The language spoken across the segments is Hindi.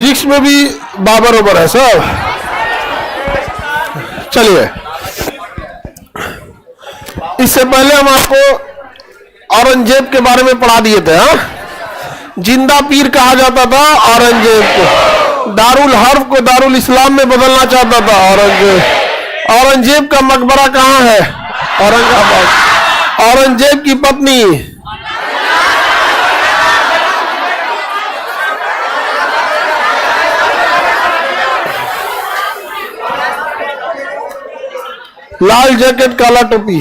फिजिक्स में भी बाबर ओबर है सब। चलिए, इससे पहले हम आपको औरंगजेब के बारे में पढ़ा दिए थे। जिंदा पीर कहा जाता था औरंगजेब को, दारुल हर्ब को दारुल इस्लाम में बदलना चाहता था औरंगजेब। औरंगजेब का मकबरा कहाँ है? औरंगाबाद। औरंगजेब की पत्नी लाल जैकेट काला टोपी।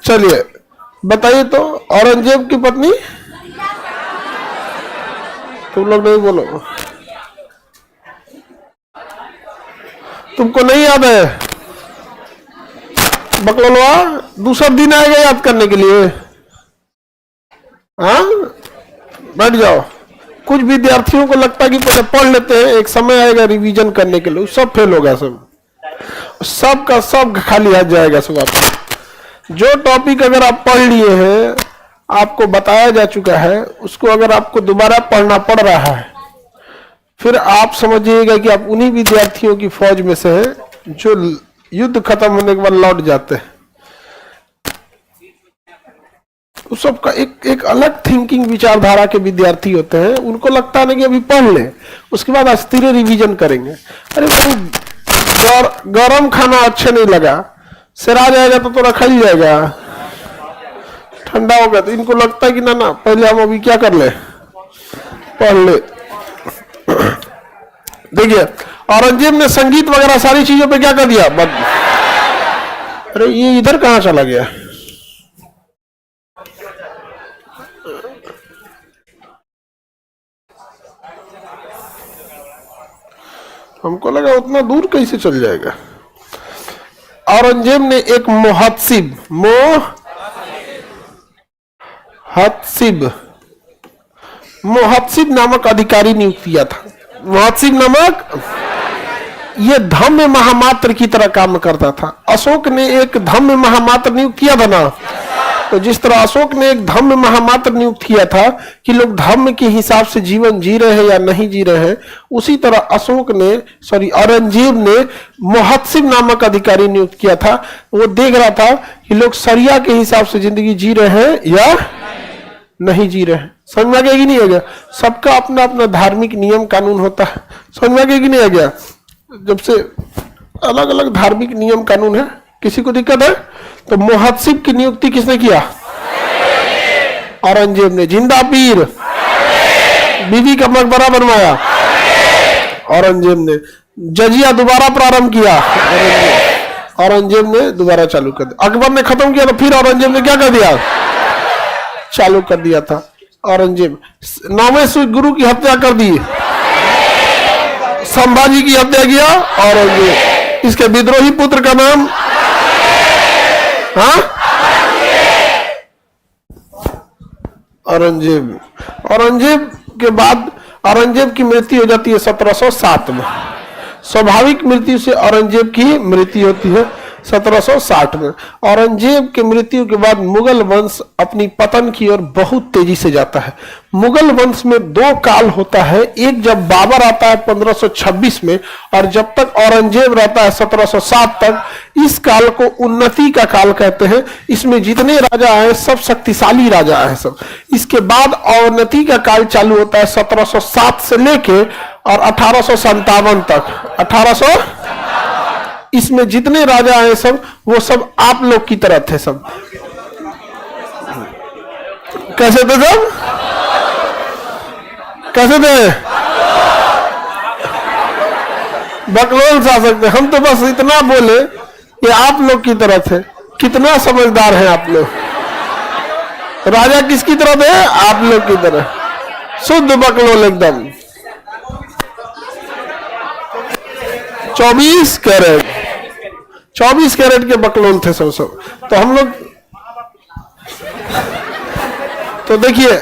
चलिए बताइए तो, औरंगजेब की पत्नी? तुम लोग नहीं बोलो, तुमको नहीं याद है? बकलोलवा दूसरा दिन आएगा याद करने के लिए। हाँ, बैठ जाओ। कुछ विद्यार्थियों को लगता है कि पहले पढ़ लेते हैं, एक समय आएगा रिवीजन करने के लिए, सब फेल होगा, सब का सब खाली हाथ जाएगा सब। आपको जो टॉपिक अगर आप पढ़ लिए हैं, आपको बताया जा चुका है, उसको अगर आपको दोबारा पढ़ना पड़ रहा है, फिर आप समझिएगा कि आप उन्हीं विद्यार्थियों की फौज में से हैं जो युद्ध खत्म होने के बाद लौट जाते हैं। उस सबका एक अलग थिंकिंग विचारधारा के विद्यार्थी होते हैं। उनको लगता है ना कि अभी पढ़ ले, उसके बाद अस्थिर रिवीजन करेंगे। अरे गरम खाना अच्छे नहीं लगा, सिरा जाएगा तो रखा ही जाएगा, ठंडा होगा। तो इनको लगता है कि ना पहले हम अभी क्या कर ले, पढ़ ले। देखिए, औरंगजेब ने संगीत वगैरह सारी चीजों पे क्या कर दिया, अरे ये इधर कहां चला गया? हमको लगा उतना दूर कैसे चल जाएगा। औरंगजेब ने एक मोहत्सिब नामक अधिकारी नियुक्त किया था। मोहत्सिब नामक, ये धम्म महामात्र की तरह काम करता था। अशोक ने एक धम्म महामात्र नियुक्त किया था ना, तो जिस तरह अशोक ने एक धम्म महामात्र नियुक्त किया था कि लोग धर्म के हिसाब से जीवन जी रहे हैं या नहीं जी रहे हैं, उसी तरह औरंगजेब ने मोहत्सिब नामक अधिकारी नियुक्त किया था। वो देख रहा था कि लोग शरिया के हिसाब से जिंदगी जी रहे हैं या नहीं जी रहे हैं। समझ में आ गया कि नहीं आ गया? सबका अपना अपना धार्मिक नियम कानून होता है। समझ में आ गया कि नहीं आ गया? जब से अलग अलग धार्मिक नियम कानून है, किसी को दिक्कत है? तो मोहत्सिब की नियुक्ति किसने किया? औरंगजेब ने। जिंदा पीर, बीवी का मकबरा बनवाया औरंगजेब ने। जजिया दोबारा प्रारंभ किया औरंगजेब ने, दोबारा चालू कर दिया। अकबर ने खत्म किया तो फिर औरंगजेब ने क्या कर दिया, चालू कर दिया था। औरंगजेब 9वें गुरु की हत्या कर दी, संभाजी की हत्या किया औरंगजेब। इसके विद्रोही पुत्र का नाम, औरंगजेब। औरंगजेब के बाद औरंगजेब की मृत्यु हो जाती है 1707 में। स्वाभाविक मृत्यु से औरंगजेब की मृत्यु होती है 1760 में। औरंगजेब के मृत्यु के बाद मुगल वंश अपनी पतन की ओर बहुत तेजी से जाता है। मुगल वंश में दो काल होता है, एक जब बाबर आता है 1526 में, और जब तक औरंगजेब रहता है 1707 तक। इस काल को उन्नति का काल कहते हैं। इसमें जितने राजा आए सब शक्तिशाली राजा आए सब। इसके बाद अवनति का काल चालू होता है 1707 से लेके और 1857 तक। इसमें जितने राजा आए सब, वो सब आप लोग की तरह थे सब। कैसे थे सब? कैसे थे? बकलोल शासक थे। हम तो बस इतना बोले कि आप लोग की तरह थे। कितना समझदार हैं आप लोग। राजा किसकी तरह थे? आप लोग की तरह। शुद्ध बकलोल एकदम। 24 कैरेट के बकलोल थे सब। तो हम लोग, तो देखिए,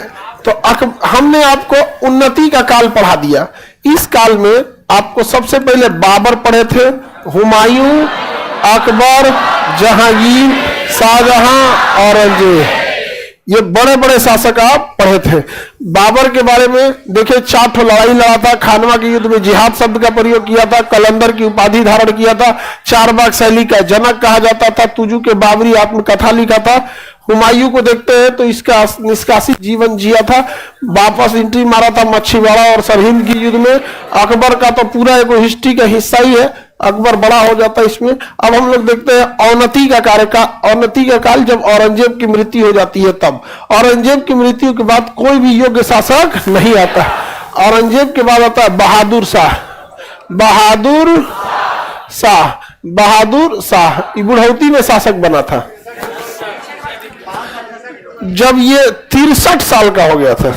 तो हमने आपको उन्नति का काल पढ़ा दिया। इस काल में आपको सबसे पहले बाबर पढ़े थे, हुमायूं, अकबर, जहांगीर, शाहजहां, औरंगजेब। ये बड़े बड़े शासक आप पढ़े थे। बाबर के बारे में देखिए, 4 ठो लड़ाई लड़ा था, खानवा के युद्ध में जिहाद शब्द का प्रयोग किया था, कलंदर की उपाधि धारण किया था, 4 बाग शैली का जनक कहा जाता था, तुजू के बाबरी आत्मकथा लिखा था। हुमायूं को देखते हैं तो इसका निष्कासित जीवन जिया था, वापस एंट्री मारा था मच्छीवाड़ा और सरहिंद की युद्ध में। अकबर का तो पूरा एक हिस्ट्री का हिस्सा ही है, अकबर बड़ा हो जाता है इसमें। अब हम लोग देखते हैं अवनति का कार्यकाल। अवनति का काल जब औरंगजेब की मृत्यु हो जाती है तब। औरंगजेब की मृत्यु के बाद कोई भी योग्य शासक नहीं आता। औरंगजेब के बाद आता है बहादुर शाह। बहादुर शाह, बहादुर शाह ये बुढ़ौती में शासक बना था। जब ये 63 साल का हो गया था,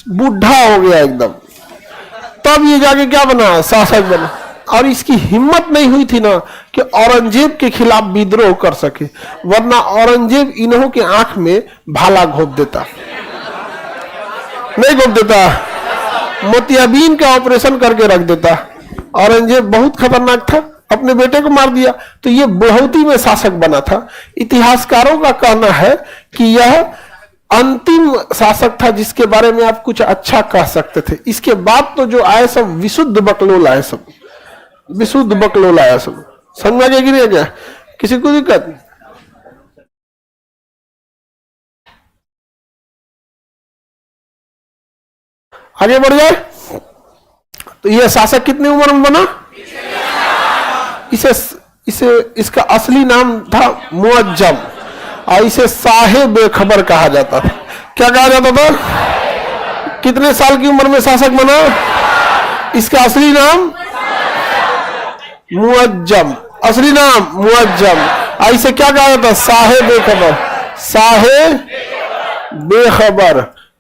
बुढ़ा हो गया एकदम, तब ये जाके क्या बना, शासक बना। और इसकी हिम्मत नहीं हुई थी ना कि औरंगजेब के खिलाफ विद्रोह कर सके, वरना औरंगजेब इन्हों के आंख में भाला घोप देता, नहीं घोप देता, मोतियाबिंद का ऑपरेशन करके रख देता। औरंगजेब बहुत खतरनाक था, अपने बेटे को मार दिया। तो ये बुढ़ौती में शासक बना था। इतिहासकारों का कहना है कि यह अंतिम शासक था जिसके बारे में आप कुछ अच्छा कह सकते थे। इसके बाद तो जो आए सब विशुद्ध बकलोल आए, सब विशुद्ध बकलोल आया सब। समझ में कि नहीं? क्या किसी को दिक्कत? आगे बढ़ जाए। तो यह शासक कितनी उम्र में बना? इसे इसका असली नाम था मुअज्जम, और इसे शाहे बेखबर कहा जाता था। क्या कहा जाता था? कितने साल की उम्र में शासक बना? इसका असली नाम मुअज्जम, असली नाम मुअज्जम। और इसे क्या कहा जाता? शाहे बेखबर, शाहे बेखबर,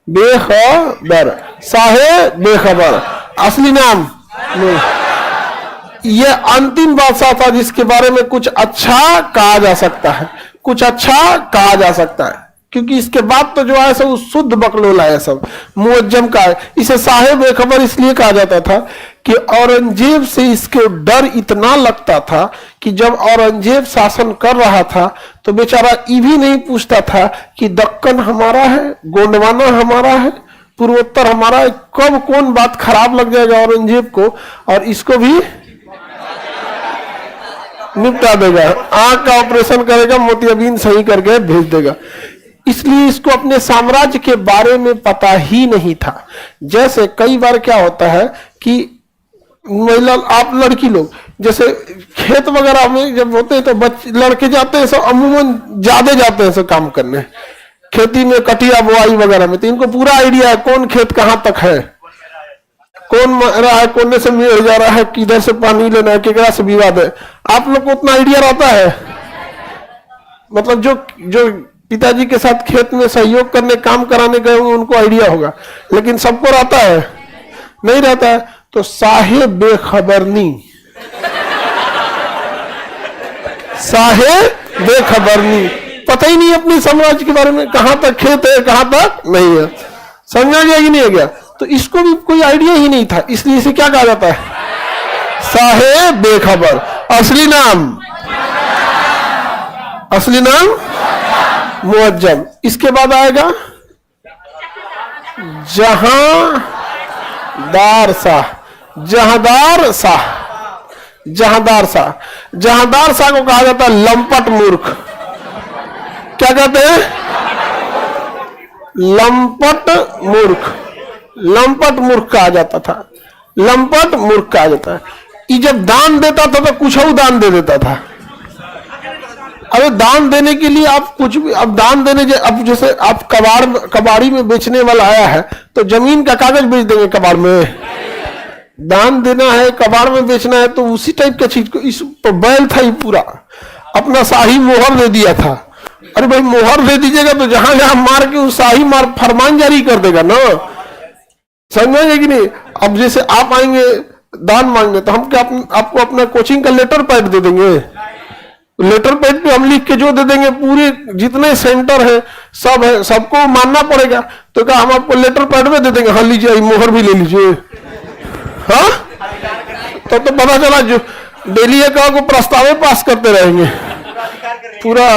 बेखबर, शाहे बेखबर, असली नाम। यह अंतिम बादशाह था जिसके बारे में कुछ अच्छा कहा जा सकता है, कुछ अच्छा कहा जा सकता है, क्योंकि इसके बाद तो जो आया सब शुद्ध बकलोल आया सब। मुअज्जम का है। इसे साहेब बेखबर इसलिए कहा जाता था कि औरंगजेब से इसके डर इतना लगता था कि जब औरंगजेब शासन कर रहा था तो बेचारा ये भी नहीं पूछता था कि दक्कन हमारा है, गोंडवाना हमारा है, पूर्वोत्तर हमारा है, कब कौन बात खराब लग जाएगा औरंगजेब को और इसको भी निपटा देगा, आंख का ऑपरेशन करेगा, मोतियाबिंद सही करके भेज देगा। इसलिए इसको अपने साम्राज्य के बारे में पता ही नहीं था। जैसे कई बार क्या होता है कि महिला, आप लड़की लोग जैसे खेत वगैरह में जब होते हैं तो लड़के जाते हैं सब, अमूमन ज्यादा जाते हैं सब काम करने खेती में, कटिया बुआई वगैरह में, तो इनको पूरा आइडिया है कौन खेत कहां तक है, कौन मर रहा है, कौन से मेड़ जा रहा है, किधर से पानी लेना है, केकरा से विवाद है। आप लोग को उतना आइडिया रहता है? मतलब जो पिताजी के साथ खेत में सहयोग करने, काम कराने गए होंगे उनको आइडिया होगा, लेकिन सबको रहता है? नहीं रहता है। तो साहेब बेखबरनी, साहेब बेखबरनी, पता ही नहीं अपने साम्राज्य के बारे में, कहां तक खेत है कहां तक नहीं है, समझा गया कि नहीं हो गया? तो इसको भी कोई आइडिया ही नहीं था, इसलिए इसे क्या कहा जाता है? साहेब बेखबर। असली नाम, असली नाम मुअज्जम। इसके बाद आएगा जहांदार शाह। जहांदार शाह, जहांदार शाह, जहांदार शाह को कहा जाता है लंपट मूर्ख। क्या कहते हैं? लंपट मूर्ख, लंपट मूर्ख कहा जाता था, लंपट मूर्ख कहा जाता है। ये जब दान देता था तो कुछ और दान दे देता था। अरे दान देने के लिए आप कुछ भी, अब दान देने, अब जैसे आप कबाड़ी में बेचने वाला आया है तो जमीन का कागज बेच देंगे कबाड़ में? दान देना है, कबाड़ में बेचना है, तो उसी टाइप का चीज को, इस तो बैल था ही पूरा, अपना शाही मोहर दे दिया था। अरे भाई मोहर दे दीजिएगा तो जहां जहां मार के उस शाही मार फरमान जारी कर देगा ना, समझेंगे कि नहीं? अब जैसे आप आएंगे दान मांगने तो हम क्या आपको अपना कोचिंग का लेटर पैड दे देंगे? लेटर पैड पे हम लिख के जो दे देंगे, पूरे जितने सेंटर है सब है, सबको मानना पड़ेगा। तो क्या हम आपको लेटर पैड में दे देंगे, हाँ लीजिए मोहर भी ले लीजिए? हाँ, तो पता चला जो डेली एक को प्रस्ताव पास करते रहेंगे। पूरा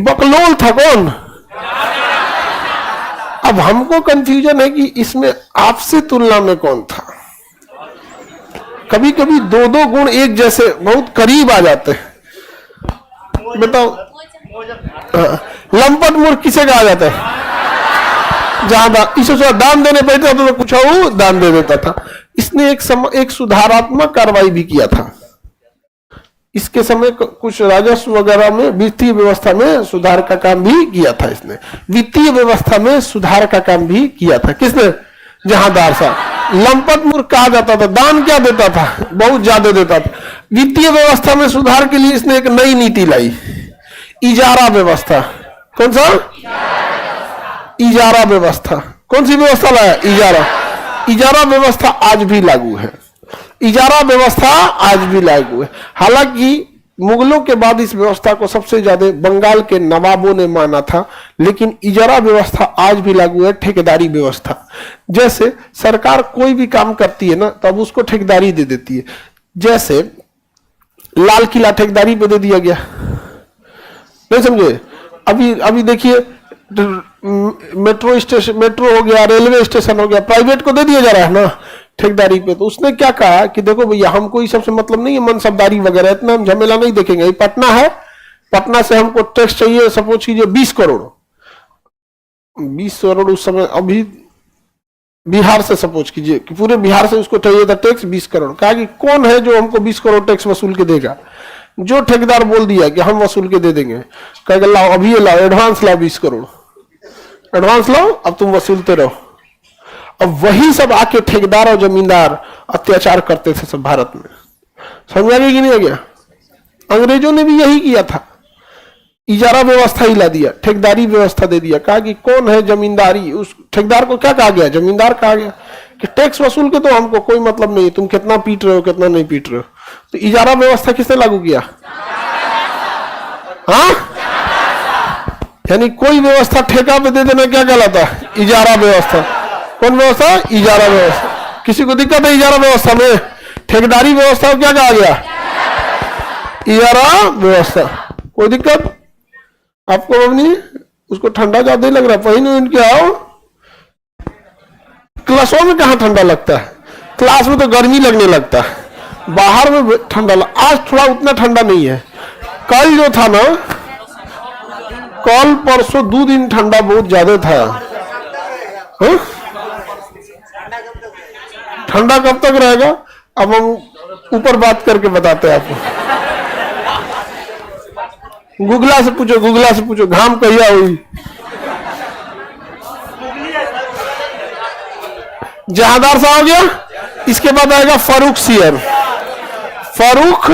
बकलोल था कौन? अब हमको कंफ्यूजन है कि इसमें आपसे तुलना में कौन था। कभी कभी दो दो गुण एक जैसे बहुत करीब आ जाते हैं। बताओ, लंपट मूर्ख किसे कहा जाता है? ज्यादा ईश्वर दान देने बैठता तो कुछ दान दे देता था। इसने एक सुधारात्मक कार्रवाई भी किया था। इसके समय कुछ राजस्व वगैरह में वित्तीय व्यवस्था में सुधार का काम भी किया था। इसने वित्तीय व्यवस्था में सुधार का काम भी किया था। किसने? जहांदार साहब। लंपट मूर्ख कहा जाता था। दान क्या देता था? बहुत ज्यादा देता था। वित्तीय व्यवस्था में सुधार के लिए इसने एक नई नीति लाई, इजारा व्यवस्था। कौन सा? इजारा व्यवस्था। कौन सी व्यवस्था लाया? इजारा। इजारा व्यवस्था आज भी लागू है। इजारा व्यवस्था आज भी लागू है। हालांकि मुगलों के बाद इस व्यवस्था को सबसे ज्यादा बंगाल के नवाबों ने माना था, लेकिन इजारा व्यवस्था आज भी लागू है। ठेकेदारी व्यवस्था, जैसे सरकार कोई भी काम करती है ना, तब उसको ठेकेदारी दे देती है। जैसे लाल किला ठेकेदारी पे दे दिया गया, नहीं समझे? अभी देखिए, मेट्रो स्टेशन, मेट्रो हो गया, रेलवे स्टेशन हो गया, प्राइवेट को दे दिया जा रहा है ना ठेकेदारी पे। तो उसने क्या कहा कि देखो भैया, हमको ये सबसे मतलब नहीं है, मनसबदारी वगैरह इतना हम झमेला नहीं देखेंगे। ये पटना है, पटना से हमको टैक्स चाहिए, सपोज कीजिए 20 करोड़। 20 करोड़ उस समय, अभी बिहार से सपोज कीजिए कि पूरे बिहार से उसको चाहिए था टैक्स 20 करोड़। कहा कि कौन है जो हमको 20 करोड़ टैक्स वसूल के देगा? जो ठेकेदार बोल दिया कि हम वसूल के दे देंगे, कहेगा लाओ अभी ये लाओ, एडवांस लाओ 20 करोड़, एडवांस लाओ, अब तुम वसूलते रहो। अब वही सब आके ठेकेदार और जमींदार अत्याचार करते थे सब भारत में। समझ आ गया कि नहीं आ गया? अंग्रेजों ने भी यही किया था, इजारा व्यवस्था ही ला दिया, ठेकेदारी व्यवस्था दे दिया। कहा कि कौन है जमींदारी, उस ठेकेदार को क्या कहा गया? जमींदार कहा गया कि टैक्स वसूल के तो हमको कोई मतलब नहीं, तुम कितना पीट रहे हो कितना नहीं पीट रहे हो। तो इजारा व्यवस्था किसने लागू किया? हाँ, यानी कोई व्यवस्था ठेका पे दे देना क्या कहलाता है? इजारा व्यवस्था। कौन व्यवस्था? इजारा व्यवस्था। किसी को दिक्कत है इजारा व्यवस्था में? ठेकेदारी व्यवस्था को क्या कहा गया? इजारा व्यवस्था। कोई दिक्कत आपको? नहीं, उसको ठंडा ज्यादा लग रहा है, पहिए इनके आओ। क्लासों में कहाँ ठंडा लगता है? क्लास में तो गर्मी लगने लगता है, बाहर में ठंडा आज थोड़ा उतना ठंडा नहीं है। कल जो था ना, कल परसों 2 दिन ठंडा बहुत ज्यादा था। हा? ठंडा कब तक रहेगा? अब हम ऊपर बात करके बताते हैं आपको। गुगला से पूछो, गुगला से पूछो, घाम कहिया हुई? जहांदार सा हो गया। इसके बाद आएगा फारूक सियर। फारूक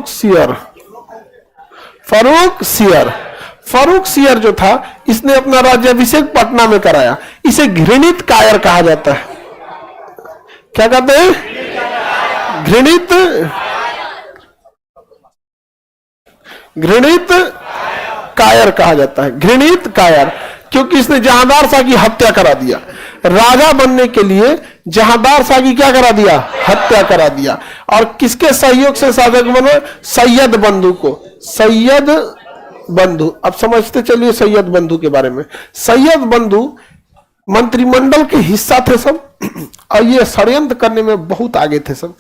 सियर। फारूक सियर। फारूक सियर जो था, इसने अपना राज्याभिषेक पटना में कराया। इसे घृणित कायर कहा जाता है। क्या कहते हैं? घृणित कायर कहा जाता है। घृणित कायर, क्योंकि इसने जहांदार शाह की हत्या करा दिया। राजा बनने के लिए जहांदार शाह की क्या करा दिया? हत्या करा दिया। और किसके सहयोग से शासक बने? सैयद बंधु को। सैयद बंधु, अब समझते चलिए सैयद बंधु के बारे में। सैयद बंधु मंत्रिमंडल के हिस्सा थे सब, और ये षड्यंत्र करने में बहुत आगे थे सब।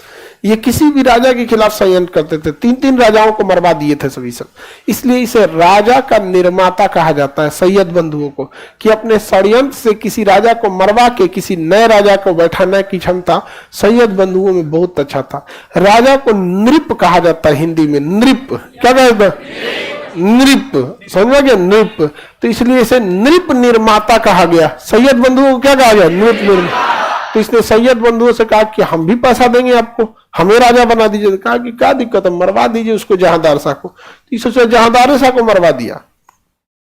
ये किसी भी राजा के खिलाफ षड्यंत्र करते थे। 3-3 राजाओं को मरवा दिए थे सभी सब। इसलिए इसे राजा का निर्माता कहा जाता है, सैयद बंधुओं को, कि अपने षड्यंत्र से किसी राजा को मरवा के किसी नए राजा को बैठाने की क्षमता सैयद बंधुओं में बहुत अच्छा था। राजा को नृप कहा जाता है हिंदी में। नृप क्या कहता है? नृप। समझ गया? नृप। तो इसलिए इसे नृप निर्माता कहा गया। सैयद बंधुओं को क्या कहा गया? नृप निर्माता। तो इसने सैयद बंधुओं से कहा कि हम भी पैसा देंगे आपको, हमें राजा बना दीजिए। कहा कि क्या दिक्कत है, मरवा दीजिए उसको, जहांदार शाह को। तो इससे जहांदार शाह को मरवा दिया।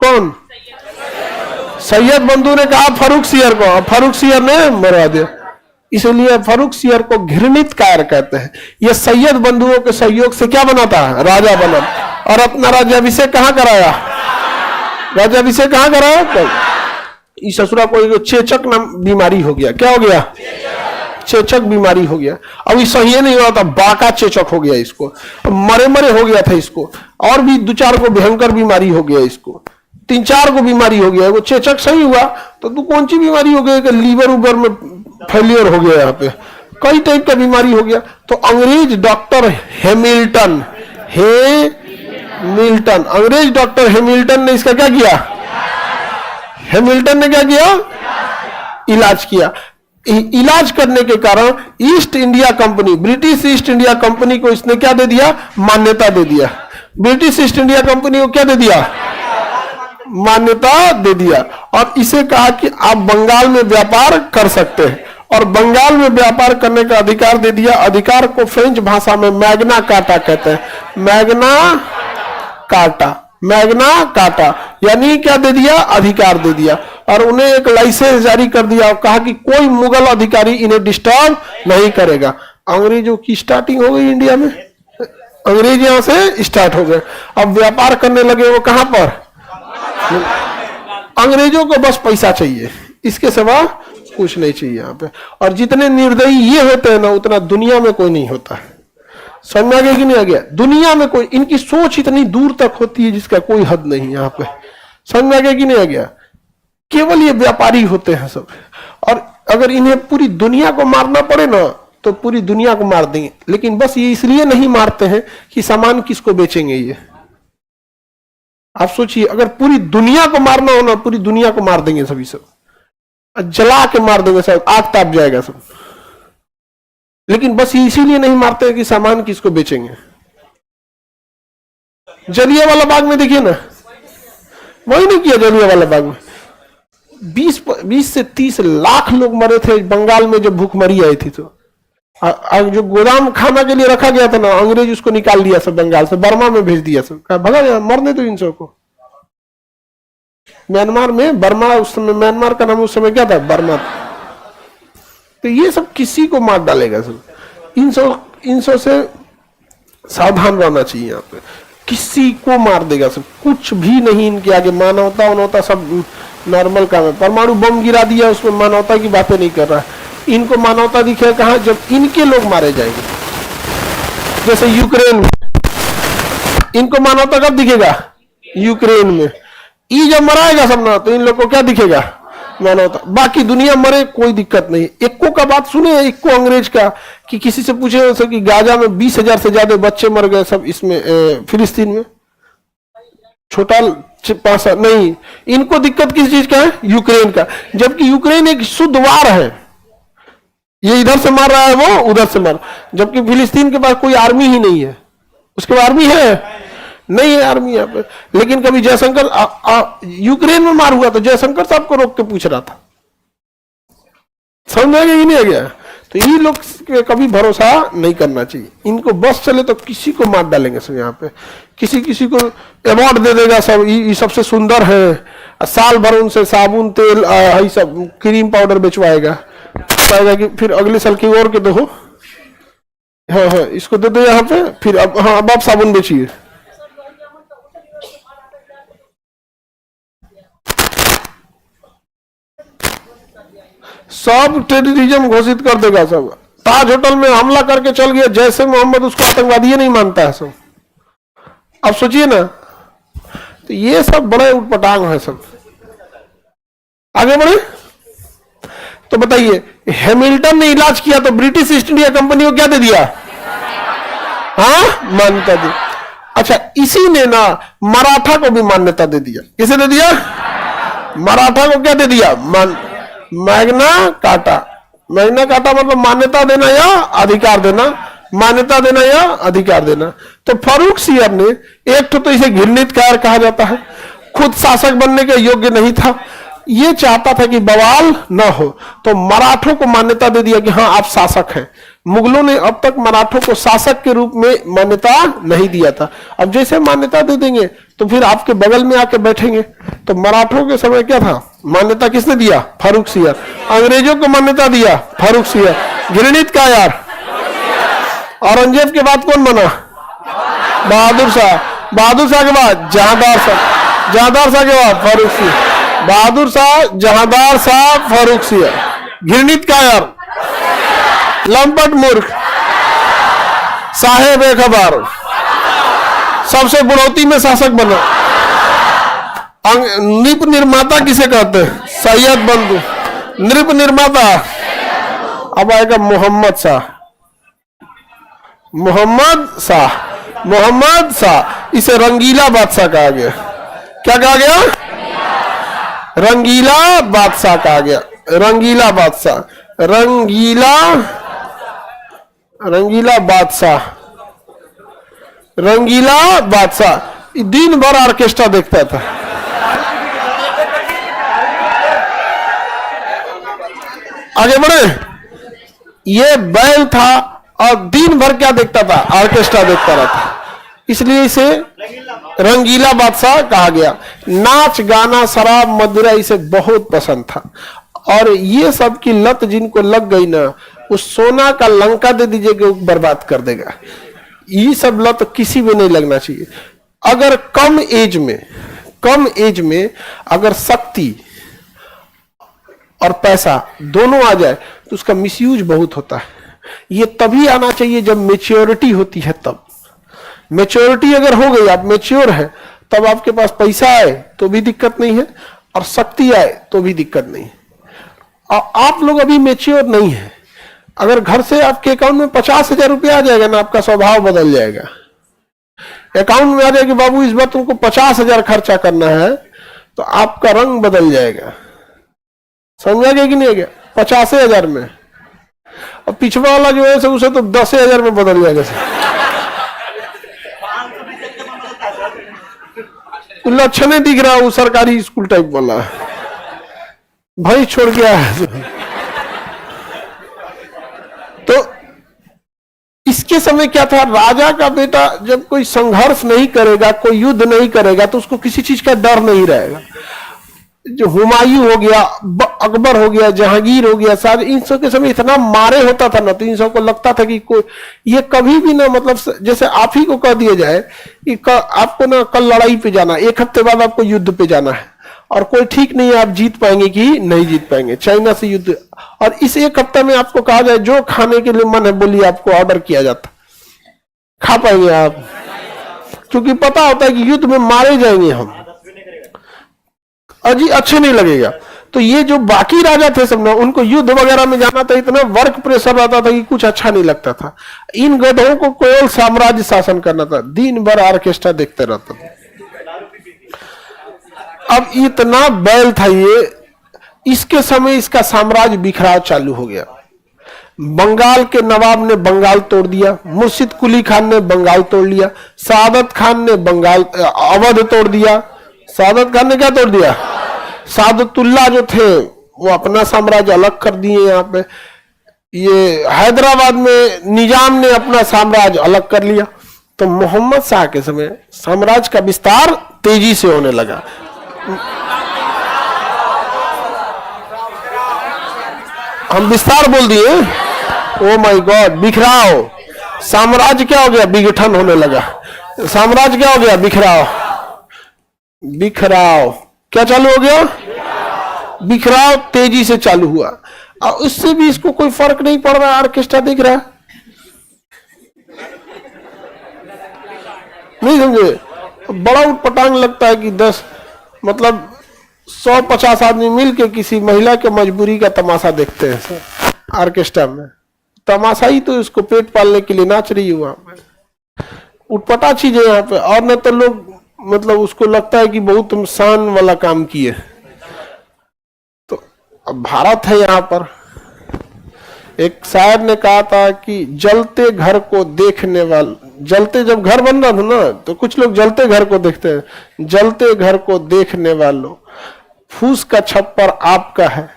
कौन? सैयद बंधु ने कहा फारूक सियर को, फारूक सियर ने मरवा दिया। इसलिए फारूक सियर को घृणित कायर कहते हैं। यह सैयद बंधुओं के सहयोग से क्या बना था? राजा बना। और अपना राज्याभिषेक कहाँ कराया? राज्याभिषेक कहाँ कराया? तो इस ससुरा को चेचक नाम बीमारी हो गया। क्या हो गया? चेचक बीमारी हो गया। अब ये सही नहीं हुआ था, बाका चेचक हो गया इसको, मरे मरे हो गया था इसको, और भी 2-4 को भयंकर बीमारी हो गया इसको। 3-4 को बीमारी हो गया, वो चेचक सही हुआ तो तू कौन सी बीमारी हो गई कि लीवर उबर में फेलियर हो गया, यहाँ पे कई टाइप का बीमारी हो गया। तो अंग्रेज डॉक्टर हैमिल्टन, अंग्रेज डॉक्टर हैमिल्टन ने इसका क्या किया, हैमिल्टन ने क्या किया, इलाज किया। इलाज करने के कारण east India company, British east India company को इसने क्या दे दिया, मान्यता दे दिया। ब्रिटिश ईस्ट इंडिया कंपनी को क्या दे दिया, मान्यता दे दिया। और इसे कहा कि आप बंगाल में व्यापार कर सकते हैं, और बंगाल में व्यापार करने का अधिकार दे दिया। अधिकार को फ्रेंच भाषा में मैग्ना कार्टा कहते हैं, मैग्ना कार्टा, मैग्ना कार्टा यानी क्या दे दिया, अधिकार दे दिया। और उन्हें एक लाइसेंस जारी कर दिया और कहा कि कोई मुगल अधिकारी इन्हें डिस्टर्ब नहीं करेगा। अंग्रेजों की स्टार्टिंग हो गई इंडिया में, अंग्रेज यहां से स्टार्ट हो गए। अब व्यापार करने लगे वो कहां पर, अंग्रेजों को बस पैसा चाहिए, इसके सिवा कुछ नहीं चाहिए यहाँ पे। और जितने निर्दयी ये होते हैं ना, उतना दुनिया में कोई नहीं होता है। समझ में आ गया कि नहीं आ गया, दुनिया में कोई, इनकी सोच इतनी दूर तक होती है जिसका कोई हद नहीं यहाँ पे। समझ में आ गया कि नहीं आ गया, केवल ये व्यापारी होते हैं सब। और अगर इन्हें पूरी दुनिया को मारना पड़े ना तो पूरी दुनिया को मार देंगे, लेकिन बस ये इसलिए नहीं मारते हैं कि सामान किसको बेचेंगे। ये आप सोचिए, अगर पूरी दुनिया को मारना हो ना, पूरी दुनिया को मार देंगे सभी, सब जला के मार देंगे, सब आग ताप जाएगा सब। लेकिन बस ये इसीलिए नहीं मारते हैं कि सामान किसको बेचेंगे। जलियांवाला बाग में देखिए ना, वही नहीं किया जलियांवाला बाग में, 20 से 30 लाख लोग मरे थे बंगाल में जब भूखमरी आई थी। तो जो गोदाम खाना के लिए रखा गया था ना, अंग्रेज उसको निकाल दिया सब, बंगाल से बर्मा में भेज दिया सब, कहा भगा यहाँ, मरने दो इन सबको। म्यांमार में, बर्मा उस समय, म्यांमार का नाम उस समय क्या था, बर्मा था। तो ये सब किसी को मार डालेगा सब, इन सब से सावधान रहना चाहिए। यहाँ पे किसी को मार देगा सब, कुछ भी नहीं इनके आगे। मानवता वनवता सब नॉर्मल काम है। परमाणु बम गिरा दिया, उसमें मानवता की बातें नहीं कर रहा है। इनको मानवता दिखे कहाँ, जब इनके लोग मारे जाएंगे। जैसे यूक्रेन में, इनको मानवता कब दिखेगा, यूक्रेन में। ये जब मराएगा सब ना, तो इन लोग को क्या दिखेगा, मानवता। बाकी दुनिया मरे कोई दिक्कत नहीं। इक्को का बात सुने, इक्को अंग्रेज का, कि किसी से पूछे कि गाजा में 20,000 से ज्यादा बच्चे मर गए सब, इसमें फिलिस्तीन में, छोटा पासा नहीं। इनको दिक्कत किस चीज का है, यूक्रेन का। जबकि यूक्रेन एक शुद्ध वार है, ये इधर से मार रहा है, वो उधर से मार। जबकि फिलिस्तीन के पास कोई आर्मी ही नहीं है, उसके पास आर्मी है नहीं है, आर्मी यहाँ पे। लेकिन कभी जयशंकर यूक्रेन में मार हुआ तो जयशंकर साहब को रोक के पूछ रहा था। समझ में ही नहीं आ गया। तो ये लोग कभी भरोसा नहीं करना चाहिए, इनको बस चले तो किसी को मार डालेंगे सब। यहाँ पे किसी को अवार्ड दे देगा सब, ये सबसे सुंदर है, साल भर उनसे साबुन तेल यही सब क्रीम पाउडर बेचवाएगा, कहेगा कि फिर अगले साल की और के दो, हाँ इसको दे दो यहाँ पे, फिर अब हाँ अब आप साबुन बेचिए। सब टेररिज्म घोषित कर देगा सब। ताज होटल में हमला करके चल गया जैसे मोहम्मद, उसको आतंकवादी नहीं मानता है सब। अब सोचिए ना, तो ये सब बड़े उटपटांग है सब। आगे बढ़े तो बताइए, हैमिल्टन ने इलाज किया तो ब्रिटिश ईस्ट इंडिया कंपनी को क्या दे दिया, हाँ मान्यता दी। अच्छा, इसी ने ना मराठा को भी मान्यता दे दिया। किसे दे दिया, मराठा को क्या दे दिया, मैग्ना कार्टा। मैग्ना कार्टा मतलब मान्यता देना या अधिकार देना, मान्यता देना या अधिकार देना। तो फारूक सियर ने एक तो इसे घृणित कार कहा जाता है, खुद शासक बनने के योग्य नहीं था, ये चाहता था कि बवाल न हो, तो मराठों को मान्यता दे दिया कि हाँ आप शासक हैं। मुगलों ने अब तक मराठों को शासक के रूप में मान्यता नहीं दिया था। अब जैसे मान्यता दे देंगे तो फिर आपके बगल में आके बैठेंगे। तो मराठों के समय क्या था, मान्यता किसने दिया, फारूक सियर। अंग्रेजों को मान्यता दिया फारूक सियर। घृणित का यार, औरंगजेब के बाद कौन बना, बहादुर शाह। बहादुर शाह के बाद जहांदार शाह, जहांदार शाह के बाद फारूक सियर। बहादुर शाह, जहांदार शाह, फारूक सियर। घृणित का यार, लंपट मूर्ख, साहेब खबर, सबसे बुढ़ौती में शासक बना। नृप निर्माता किसे कहते हैं? सैयद बंधु। नृप निर्माता अब आएगा मोहम्मद शाह। मोहम्मद शाह, मोहम्मद शाह, इसे रंगीला बादशाह कहा गया। क्या कहा गया? रंगीला बादशाह कहा गया। रंगीला बादशाह, रंगीला, रंगीला बादशाह, रंगीला बादशाह दिन भर ऑर्केस्ट्रा देखता था। आगे बढ़े। ये बैल था और दिन भर क्या देखता था? ऑर्केस्ट्रा देखता रहता, इसलिए इसे रंगीला बादशाह कहा गया। नाच गाना शराब मदिरा इसे बहुत पसंद था, और ये सब की लत जिनको लग गई ना, उस सोना का लंका दे दीजिएगा वो बर्बाद कर देगा। ये सब लत किसी में नहीं लगना चाहिए। अगर कम एज में अगर शक्ति और पैसा दोनों आ जाए तो उसका मिसयूज बहुत होता है। ये तभी आना चाहिए जब मैच्योरिटी होती है। तब मैच्योरिटी अगर हो गई, आप मैच्योर है, तब आपके पास पैसा आए तो भी दिक्कत नहीं है और शक्ति आए तो भी दिक्कत नहीं है। और आप लोग अभी मैच्योर नहीं है। अगर घर से आपके अकाउंट में 50,000 रुपया आ जाएगा ना, आपका स्वभाव बदल जाएगा। अकाउंट में आ जाएगा कि बाबू इस बार तुमको 50,000 खर्चा करना है, तो आपका रंग बदल जाएगा। समझा गया कि नहीं गया? 50,000 में, और पिछवा वाला जो है उसे तो 10,000 में बदल जाएगा। लक्षण दिख रहा वो सरकारी स्कूल टाइप वाला भाई छोड़ के आया। तो इसके समय क्या था? राजा का बेटा जब कोई संघर्ष नहीं करेगा, कोई युद्ध नहीं करेगा, तो उसको किसी चीज का डर नहीं रहेगा। जो हुमायूं हो गया, अकबर हो गया, जहांगीर हो गया, सारे इन सब के समय इतना मारे होता था ना, तो इन सबको लगता था कि कोई ये कभी भी ना, मतलब जैसे आप ही को कह दिया जाए कि आपको ना कल लड़ाई पे जाना, एक हफ्ते बाद आपको युद्ध पे जाना है, और कोई ठीक नहीं है आप जीत पाएंगे कि नहीं जीत पाएंगे, चाइना से युद्ध, और इस एक हफ्ते में आपको कहा जाए जो खाने के लिए मन है बोलिए, आपको ऑर्डर किया जाता, खा पाएंगे आप? क्योंकि पता होता है कि युद्ध में मारे जाएंगे हम, अजी अच्छे नहीं लगेगा। तो ये जो बाकी राजा थे सब ना, उनको युद्ध वगैरह में जाना था, इतना वर्क प्रेशर रहता था कि कुछ अच्छा नहीं लगता था। इन गधों को केवल साम्राज्य शासन करना था, दिन भर ऑर्केस्ट्रा देखते रहता था। अब इतना बैल था ये, इसके समय इसका साम्राज्य बिखराव चालू हो गया। बंगाल के नवाब ने बंगाल तोड़ दिया, मुर्शिद कुली खान ने बंगाल तोड़ लिया, सादत खान ने बंगाल अवध तोड़ दिया। सादत खान ने क्या तोड़ दिया? सादतुल्ला जो थे वो अपना साम्राज्य अलग कर दिए। यहाँ पे ये हैदराबाद में निजाम ने अपना साम्राज्य अलग कर लिया। तो मोहम्मद शाह के समय साम्राज्य का विस्तार तेजी से होने लगा। हम विस्तार बोल दिए, ओ माय गॉड, बिखराव। साम्राज्य क्या हो गया? विघटन होने लगा। साम्राज्य क्या हो गया? बिखराव। बिखराव क्या चालू हो गया? बिखराव तेजी से चालू हुआ, और उससे भी इसको कोई फर्क नहीं पड़ रहा। ऑर्केस्ट्रा दिख रहा है, नहीं समझे? बड़ा उटपटांग लगता है कि 100-50 आदमी मिलके किसी महिला के मजबूरी का तमाशा देखते हैं सर ऑर्केस्ट्रा में। तमाशा ही तो इसको पेट पालने के लिए नाच रही है वहां पे। उटपटा चीज है यहाँ पे। और न तो लोग मतलब उसको लगता है कि बहुत शान वाला काम किए। तो अब भारत है यहाँ पर। एक शायर ने कहा था कि जलते घर को देखने वाले, जलते जब घर बन रहा था ना, तो कुछ लोग जलते घर को देखते हैं। जलते घर को देखने वालों, फूस का छप्पर आपका है,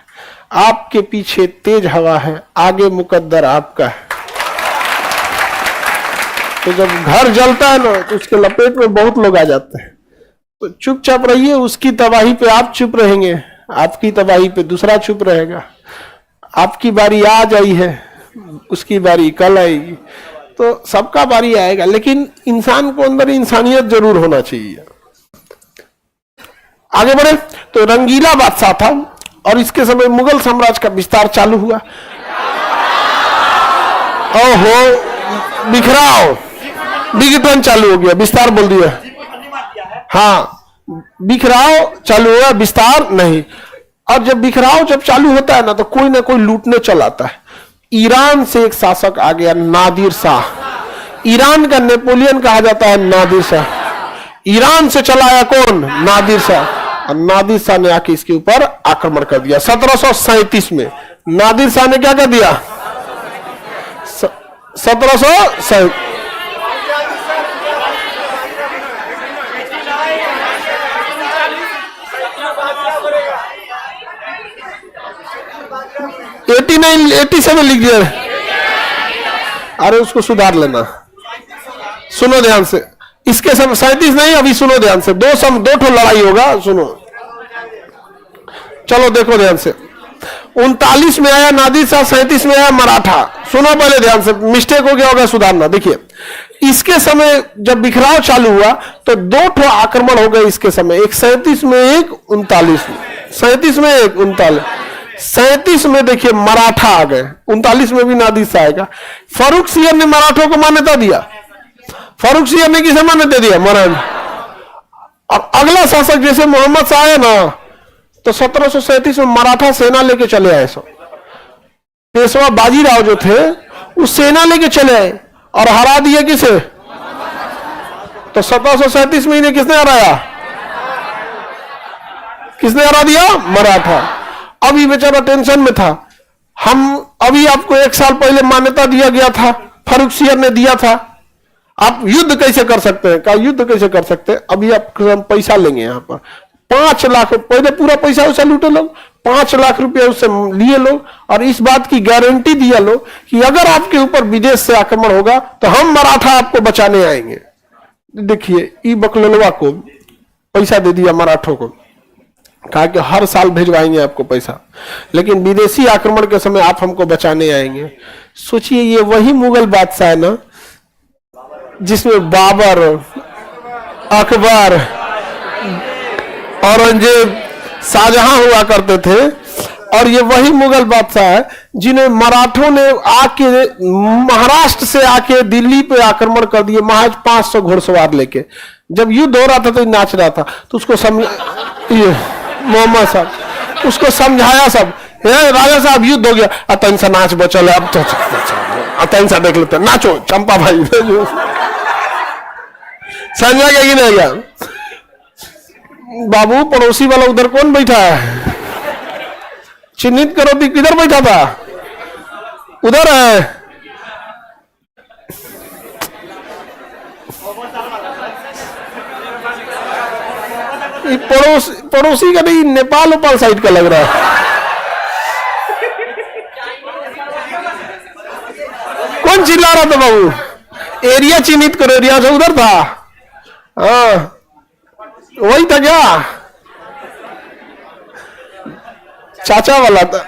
आपके पीछे तेज हवा है, आगे मुकद्दर आपका है। तो जब घर जलता है ना, तो उसके लपेट में बहुत लोग आ जाते हैं। तो चुपचाप रहिए, उसकी तबाही पे आप चुप रहेंगे, आपकी तबाही पे दूसरा चुप रहेगा। आपकी बारी आज आई है, उसकी बारी कल आएगी, तो सबका बारी आएगा। लेकिन इंसान को अंदर इंसानियत जरूर होना चाहिए। आगे बढ़े तो रंगीला बादशाह था, और इसके समय मुगल साम्राज्य का विस्तार चालू हुआ। ओहो, बिखराव, विघटन चालू हो गया, विस्तार बोल दिया। हाँ, बिखराव चालू हुआ, विस्तार नहीं। और जब बिखराव जब चालू होता है ना कोई लूटने चल आता है। ईरान से एक शासक आ गया, नादिर शाह। ईरान का नेपोलियन कहा जाता है नादिर शाह। ईरान से चला आया कौन? नादिर शाह। और नादिर शाह ने आके इसके ऊपर आक्रमण कर दिया 1737 में। नादिर शाह ने क्या कर दिया? 1737 87 लिख दिया। अरे उसको सुधार लेना, सुनो ध्यान से। इसके समय 37 नहीं, अभी सुनो ध्यान से। दो ठो लड़ाई होगा, सुनो। चलो देखो ध्यान से। 39 में आया नादिर शाह, 37 में आया मराठा। सुनो पहले ध्यान से, मिस्टेक हो गया होगा, सुधारना। देखिए इसके समय जब बिखराव चालू हुआ तो दो ठो आक्रमण हो गए इसके समय, एक 37 में, एक 39 में। 37 में एक, 39। 37 में देखिए मराठा आ गए, 39 में भी नादिर शाह आएगा। फारूक सियर ने मराठों को मान्यता दिया। फारूक सियर ने किसे मान्यता दिया? मराठा। और अगला शासक जैसे मोहम्मद शाह आए ना तो 1737 में मराठा सेना लेके चले आए। सब पेशवा बाजीराव जो थे उस सेना लेके चले आए और हरा दिए किसे? तो 1737 में इन्हें किसने हराया? किसने हरा दिया? मराठा। अभी बेचारा टेंशन में था। हम अभी आपको 1 साल पहले मान्यता दिया गया था, फारूक सियर ने दिया था। आप युद्ध कैसे कर सकते हैं? कहा युद्ध कैसे कर सकते हैं? अभी आप पैसा लेंगे यहाँ पर 5 लाख, पहले पूरा पैसा उसे लूटे लोग, 5 लाख रुपया उससे लिए लोग और इस बात की गारंटी दिया लोग कि अगर आपके ऊपर विदेश से आक्रमण होगा तो हम मराठा आपको बचाने आएंगे। देखिए ई बकलवा को पैसा दे दिया मराठों को, कहा कि हर साल भिजवाएंगे आपको पैसा, लेकिन विदेशी आक्रमण के समय आप हमको बचाने आएंगे। सोचिए ये वही मुगल बादशाह है ना जिसमें बाबर, अकबर, औरंगजेब, शाहजहां हुआ करते थे। और ये वही मुगल बादशाह है जिन्हें मराठों ने आके महाराष्ट्र से आके दिल्ली पे आक्रमण कर दिए, महज 500 घुड़सवार लेके। जब युद्ध हो रहा था तो नाच रहा था, तो उसको मोहम्मद साहब उसको समझाया सब, राजा साहब युद्ध हो गया, अतन सा नाच बचल है, अब तो अतन सा देख लेते, नाचो चंपा भाई। समझा क्या कि नहीं गया? बाबू पड़ोसी वाला उधर कौन बैठा है? चिन्हित करो कि किधर बैठा था? उधर है। पड़ोसी का नहीं, नेपाल ऊपर साइड का लग रहा है। कौन चिल्ला रहा था बाबू? एरिया चिन्हित करो, एरिया से उधर था। हाँ वही था क्या? चाचा वाला था।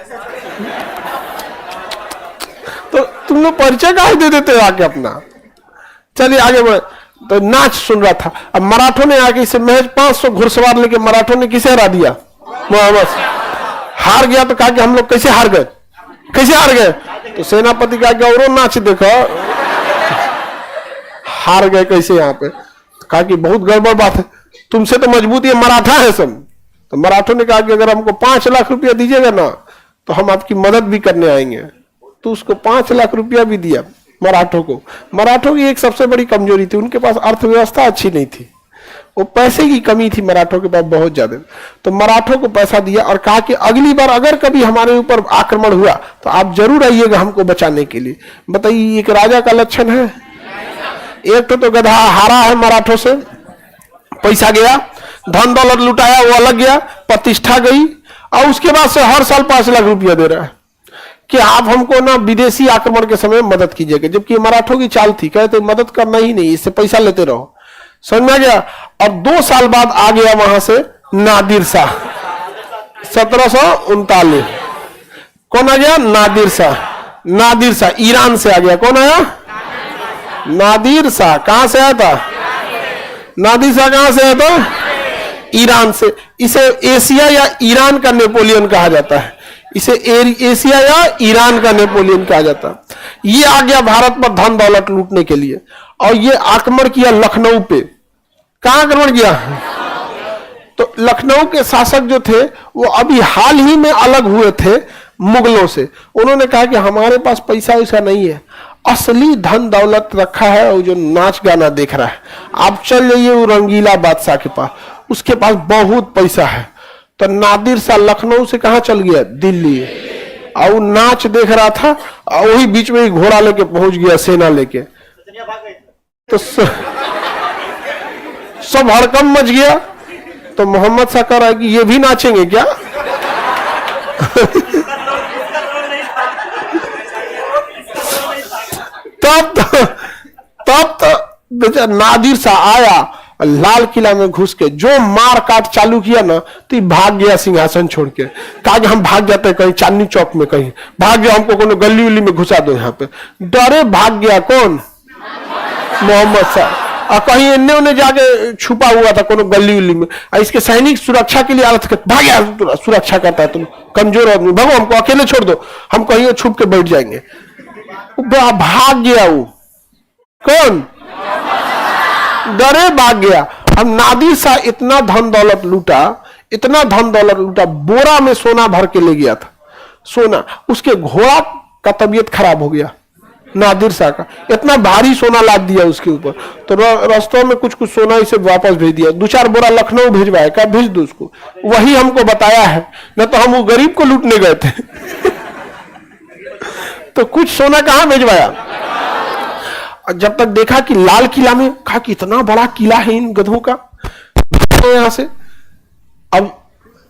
तो तुम लोग परिचय काहे दे देते हो आके अपना? चलिए आगे बढ़े। तो नाच सुन रहा था। अब मराठों ने आके इसे महज 500 घुड़सवार लेके मराठों ने किसे हरा दिया? मोहम्मद। हार गया तो कहा कि हम लोग कैसे हार गए? कैसे हार गए? तो सेनापति कहा कि और नाच देखो, हार गए कैसे यहाँ पे? कहा कि बहुत गड़बड़ बात है, तुमसे तो मजबूत ये मराठा है सब। तो मराठों ने कहा कि अगर हमको 5 लाख रुपया दीजिएगा ना तो हम आपकी मदद भी करने आएंगे। तो उसको 5 लाख रुपया भी दिया मराठों को। मराठों की एक सबसे बड़ी कमजोरी थी, उनके पास अर्थव्यवस्था अच्छी नहीं थी, वो पैसे की कमी थी मराठों के पास बहुत ज्यादा। तो मराठों को पैसा दिया और कहा कि अगली बार अगर कभी हमारे ऊपर आक्रमण हुआ तो आप जरूर आइएगा हमको बचाने के लिए। बताइए एक राजा का लक्षण है? एक तो गधा हारा है मराठों से, पैसा गया, धन दौलत लुटाया, वो अलग गया, प्रतिष्ठा गई, और उसके बाद से हर साल 5 लाख रुपया दे रहा है कि आप हमको ना विदेशी आक्रमण के समय मदद कीजिएगा। जबकि मराठों की चाल थी, कहते मदद करना ही नहीं, इससे पैसा लेते रहो। समझ में आ गया? और 2 साल बाद आ गया वहां से नादिर शाह, 1739। कौन आ गया? नादिर शाह। नादिर शाह ईरान से आ गया। कौन आया? नादिर शाह। कहां से आया था? नादिर शाह कहां से आया था? ईरान से। इसे एशिया या ईरान का नेपोलियन कहा जाता है। इसे एशिया या ईरान का नेपोलियन कहा जाता है। ये आ गया भारत पर धन दौलत लूटने के लिए और ये आक्रमण किया लखनऊ पे। कहां आक्रमण किया? तो लखनऊ के शासक जो थे वो अभी हाल ही में अलग हुए थे मुगलों से। उन्होंने कहा कि हमारे पास पैसा वैसा नहीं है, असली धन दौलत रखा है और जो नाच गाना देख रहा है, आप चल जाइए वो रंगीला बादशाह के पास, उसके पास बहुत पैसा है। तो नादिर शाह लखनऊ से कहाँ चल गया? दिल्ली। और वो नाच देख रहा था और वही बीच में ही घोड़ा लेके पहुंच गया, सेना लेके। तो सब हड़कंप मच गया। तो मोहम्मद शाह कह रहा है कि ये भी नाचेंगे क्या? तब बेचारा नादिर शाह आया, लाल किला में घुस के जो मार काट चालू किया ना, तो भाग गया सिंहासन छोड़ के। कहा कि हम भाग जाते हैं कहीं चांदनी चौक में, कहीं भाग गया, हमको कोनो गली उली में घुसा दो। यहाँ पे डरे भाग गया कौन? मोहम्मद शाह। और कहीं इन्ने उन्हें जाके छुपा हुआ था कोनो गली उली में। इसके सैनिक सुरक्षा के लिए आलत कर भाग गया, सुरक्षा करता है, तुम कमजोर आदमी, भागो, हमको अकेले छोड़ दो, हम कहीं छुप के बैठ जाएंगे। भाग गया वो कौन? डरे भाग गया। अब नादिर शाह इतना धन दौलत लूटा, इतना धन दौलत लूटा, बोरा में सोना भर के ले गया था, सोना। उसके घोड़ा का तबीयत खराब हो गया, नादिर शाह का, इतना भारी सोना लाद दिया उसके ऊपर। तो रास्तों में कुछ कुछ सोना इसे वापस भेज दिया, 2-4 बोरा लखनऊ भेजवाया, क्या भेज दो उसको, वही हमको बताया है, न तो हम वो गरीब को लूटने गए थे। तो कुछ सोना कहां भेजवाया? जब तक देखा कि लाल किला में, कहा कि इतना बड़ा किला है इन गधों का, यहां से। अब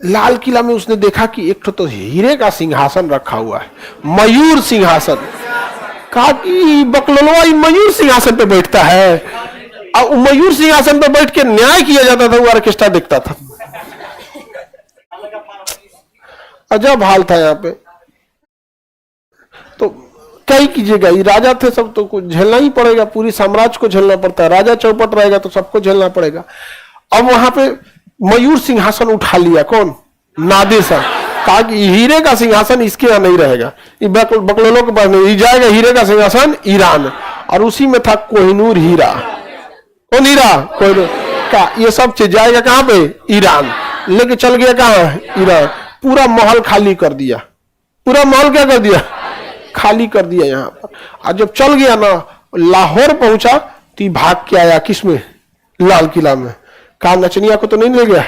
लाल किला में उसने देखा कि एक तो हीरे का सिंहासन रखा हुआ है, मयूर सिंहासन। कहा कि बकलोलवा मयूर सिंहासन पे बैठता है, और मयूर सिंहासन पे बैठ के न्याय किया जाता था, वो ऑर्केस्ट्रा देखता था। अजब हाल था यहाँ पे। तो क्या ही कीजिएगा, ये राजा थे सब, तो कुछ झेलना ही पड़ेगा, पूरी साम्राज्य को झेलना पड़ता है। राजा चौपट रहेगा तो सबको झेलना पड़ेगा। अब वहां पे मयूर सिंहासन उठा लिया कौन? नादिर शाह। कहा कि हीरे का सिंहासन इसके यहाँ नहीं रहेगा, ये बकलोलों के पास नहीं जाएगा, हीरे का सिंहासन ईरान। और उसी में था कोहिनूर हीरा। कौन हीरा? कोहिनूर का। ये सब चीज जाएगा कहां पे? ईरान। लेके चल गया कहां? ईरान। पूरा महल खाली कर दिया, पूरा महल क्या कर दिया? खाली कर दिया यहाँ पर। और जब चल गया ना, लाहौर पहुंचा तो भाग के आया किसमें? लाल किला में। कहा नचनिया को तो नहीं ले गया?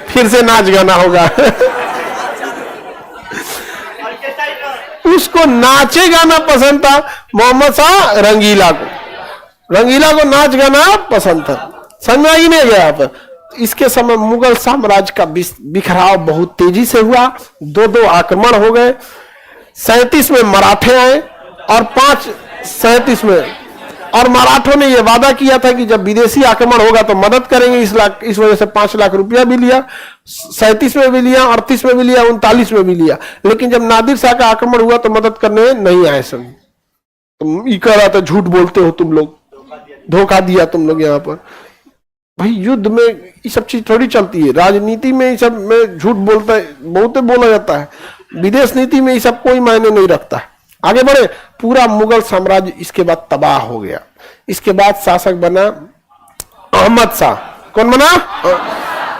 फिर से नाच गाना होगा। उसको नाचे गाना पसंद था मोहम्मद शाह रंगीला को, रंगीला को नाच गाना पसंद था। समझ ही नहीं गया आप। इसके समय मुगल साम्राज्य का बिखराव बहुत तेजी से हुआ, 2-2 आक्रमण हो गए। 37 में मराठे आए और 37 में, और मराठों ने यह वादा किया था कि जब विदेशी आक्रमण होगा तो मदद करेंगे। इस वजह से 5 लाख रुपया भी लिया, 37 में भी लिया, 38 में भी लिया, 39 में भी लिया। लेकिन जब नादिर शाह का आक्रमण हुआ तो मदद करने नहीं आए सब। तुम ये कह रहा था झूठ बोलते हो तुम लोग, धोखा दिया तुम लोग। यहाँ पर भाई युद्ध में ये सब चीज थोड़ी चलती है, राजनीति में ये सब में झूठ बोलता है, बहुत बोला जाता है, विदेश नीति में ये सब कोई मायने नहीं रखता है। आगे बढ़े। पूरा मुगल साम्राज्य इसके बाद तबाह हो गया। इसके बाद शासक बना अहमद शाह। कौन बना?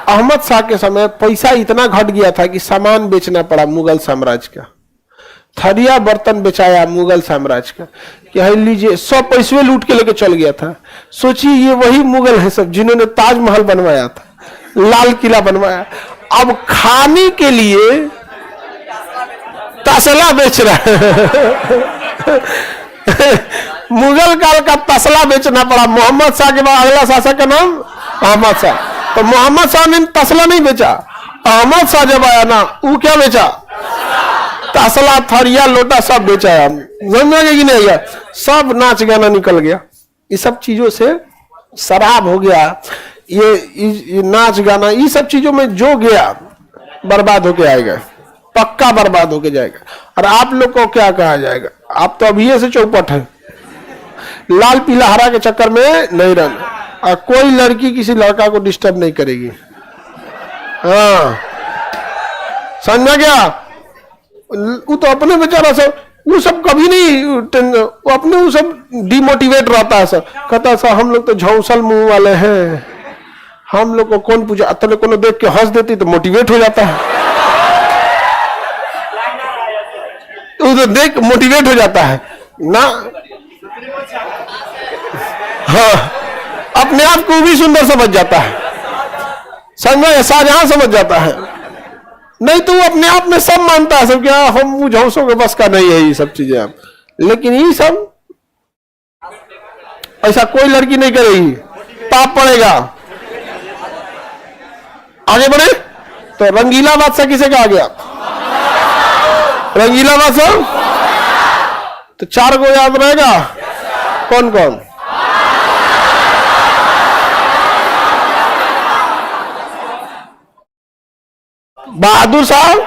अहमद शाह के समय पैसा इतना घट गया था कि सामान बेचना पड़ा मुगल साम्राज्य का, थरिया बर्तन बेचाया मुगल साम्राज्य का कि है लीजिए, 100 पैसे लूट के लेके चल गया था। सोचिए ये वही मुगल है सब जिन्होंने ताजमहल बनवाया था, लाल किला बनवाया, अब खाने के लिए तसला बेच रहा है। मुगल काल का तसला बेचना पड़ा। मोहम्मद शाह के बाद अगला शासक का नाम अहमद शाह। तो मोहम्मद शाह ने तसला नहीं बेचा, अहमद शाह जब आया ना वो क्या बेचा? तसला, थरिया, लोटा सब बेचा है। समझ कि नहीं गया? सब नाच गाना निकल गया। ये सब चीजों से शराब हो गया, ये नाच गाना, ये सब चीजों में जो गया बर्बाद होके आएगा, पक्का बर्बाद होके जाएगा। और आप लोग को क्या कहा जाएगा? आप तो अभी से चौपट है, लाल पीला हरा के चक्कर में नहीं रहना। और कोई लड़की किसी लड़का को डिस्टर्ब नहीं करेगी। हाँ समझ गया? वो तो अपने बेचारा सब, वो सब कभी नहीं, वो अपने वो सब डिमोटिवेट रहता है। सब कहता है सर हम लोग तो झौसल मुंह वाले हैं, हम लोग को कौन पूछा, अतले को देख के हंस देती तो मोटिवेट हो जाता है, तो देख मोटिवेट हो जाता है ना। हाँ, अपने आप को भी सुंदर समझ जाता है, समझ शाहजहां समझ जाता है। नहीं तो वो अपने आप में सब मानता है, सब क्या हम मुझौसों के बस का नहीं है ये सब चीजें आप। लेकिन ये सब ऐसा कोई लड़की नहीं करेगी, पाप पड़ेगा। आगे बढ़े तो रंगीला बादशाह किसे कहा गया? रंगीला बादशाह तो 4 को याद रहेगा, कौन कौन? बहादुर साहब,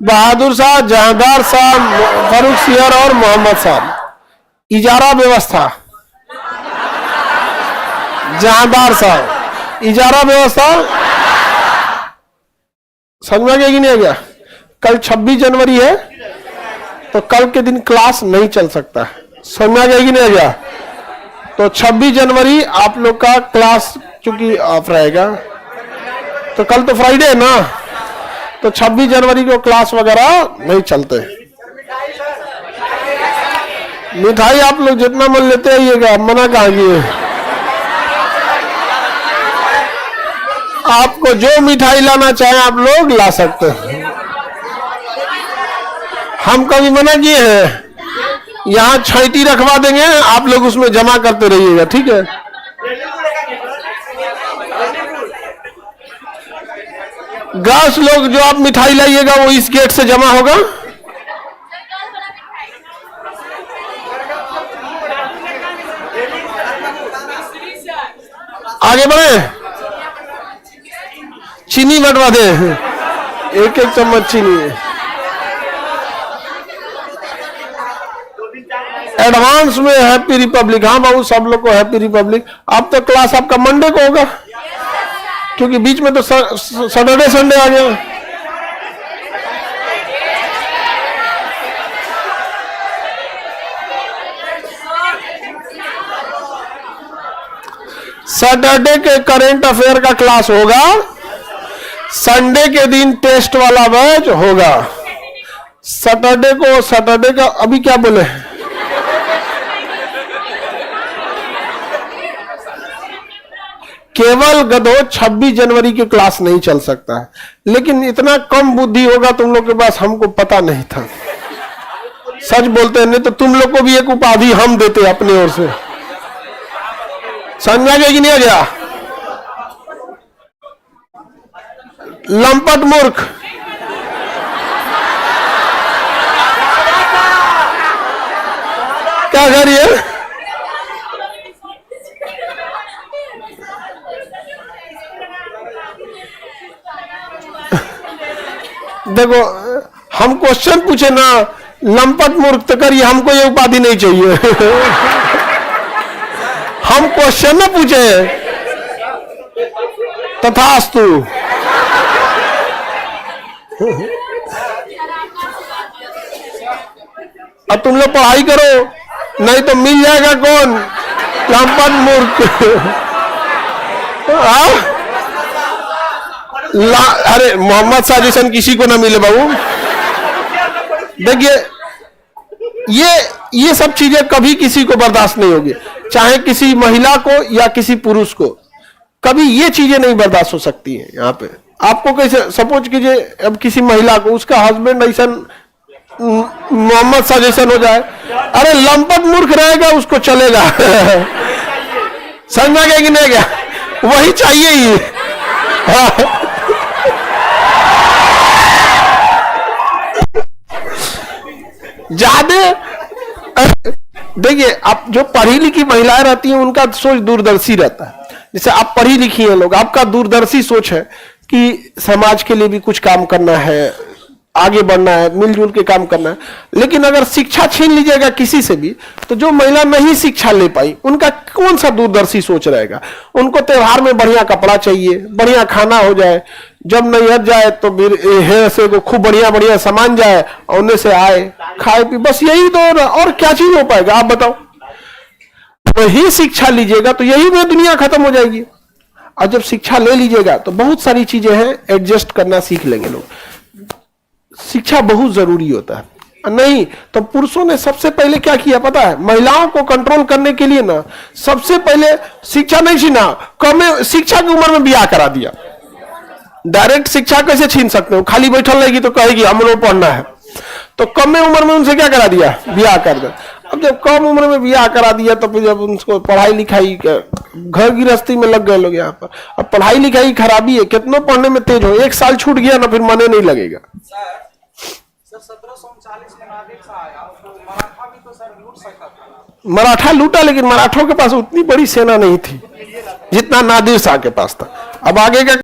बहादुर साहब, जहांदार साहब, फारूक सियर और मोहम्मद साहब। इजारा व्यवस्था, जहांदार साहब, इजारा व्यवस्था समझ में आ गया कि नहीं आ गया? कल 26 जनवरी है तो कल के दिन क्लास नहीं चल सकता, समझ में आ गया कि नहीं आ गया? तो 26 जनवरी आप लोग का क्लास चूंकि ऑफ रहेगा, तो कल तो फ्राइडे है ना, तो 26 जनवरी को क्लास वगैरह नहीं चलते। मिठाई आप लोग जितना मन लेते आइएगा, मना कहाँ किए। आपको जो मिठाई लाना चाहे आप लोग ला सकते हैं, हम कभी मना किए हैं? यहाँ छैटी रखवा देंगे, आप लोग उसमें जमा करते रहिएगा, ठीक है? गर्ल्स लोग जो आप मिठाई लाइएगा वो इस गेट से जमा होगा। आगे बढ़े, चीनी बंटवा दे, 1-1 चम्मच चीनी। एडवांस में हैप्पी रिपब्लिक। हाँ बाबू, सब लोग को हैप्पी रिपब्लिक। अब तो क्लास आपका मंडे को होगा, क्योंकि बीच में तो सैटरडे संडे आ गया। सैटरडे के करंट अफेयर का क्लास होगा, संडे के दिन टेस्ट वाला बैच होगा। सैटरडे का अभी क्या बोले, केवल गधो 26 जनवरी की क्लास नहीं चल सकता है। लेकिन इतना कम बुद्धि होगा तुम लोग के पास, हमको पता नहीं था। सच बोलते हैं, नहीं तो तुम लोग को भी एक उपाधि हम देते अपनी ओर से। समझ आ गया कि नहीं आ गया? लंपट मूर्ख। क्या कर रही है? देखो, हम क्वेश्चन पूछे ना, लंपट मूर्ख तो करिए, हमको ये उपाधि नहीं चाहिए। हम क्वेश्चन ना पूछे, तथास्तु। अब तुम लोग पढ़ाई करो, नहीं तो मिल जाएगा कौन? लंपट मूर्ख। अरे मोहम्मद साजिशन किसी को ना मिले बाबू। देखिए, ये सब चीजें कभी किसी को बर्दाश्त नहीं होगी, चाहे किसी महिला को या किसी पुरुष को, कभी ये चीजें नहीं बर्दाश्त हो सकती है। यहाँ पे आपको कैसे, सपोज कीजिए अब किसी महिला को उसका हस्बैंड ऐसा मोहम्मद साजिशन हो जाए, अरे लंपट मूर्ख रहेगा, उसको चलेगा। समझ गया कि नहीं गया? वही चाहिए ही। ज्यादा देखिए, आप जो पढ़ी लिखी महिलाएं रहती हैं उनका सोच दूरदर्शी रहता है। जैसे आप पढ़ी लिखी हैं लोग, आपका दूरदर्शी सोच है कि समाज के लिए भी कुछ काम करना है, आगे बढ़ना है, मिलजुल के काम करना है। लेकिन अगर शिक्षा छीन लीजिएगा किसी से भी, तो जो महिला नहीं शिक्षा ले पाई उनका कौन सा दूरदर्शी सोच रहेगा? उनको त्योहार में बढ़िया कपड़ा चाहिए, बढ़िया खाना हो जाए, जब नैहर जाए तो फिर से को खूब बढ़िया बढ़िया सामान जाए, उन्हें से आए खाए पी, बस यही तो। और क्या चीज हो पाएगा आप बताओ? वही शिक्षा लीजिएगा तो यही में दुनिया खत्म हो जाएगी। और जब शिक्षा ले लीजिएगा तो बहुत सारी चीजें हैं एडजस्ट करना सीख लेंगे लोग। शिक्षा बहुत जरूरी होता है। नहीं तो पुरुषों ने सबसे पहले क्या किया पता है, महिलाओं को कंट्रोल करने के लिए ना सबसे पहले शिक्षा नहीं छीना, कम शिक्षा की उम्र में ब्याह करा दिया। डायरेक्ट शिक्षा कैसे छीन सकते हो, खाली बैठल रहेगी तो कहेगी हम लोग पढ़ना है, तो कम उम्र में उनसे क्या करा दिया, ब्याह कर दे। अब जब कम उम्र में ब्याह करा दिया तो फिर जब उनको पढ़ाई लिखाई घर गृहस्थी में लग गए लोग यहाँ पर। अब पढ़ाई लिखाई खराबी है, कितना पढ़ने में तेज हो, 1 साल छूट गया ना फिर मने नहीं लगेगा। सर 1739 में नादिर शाह आया तो मराठा भी तो सर लूट सकता था। मराठा लूटा, लेकिन मराठों के पास उतनी बड़ी सेना नहीं थी जितना नादिर शाह के पास था। अब आगे का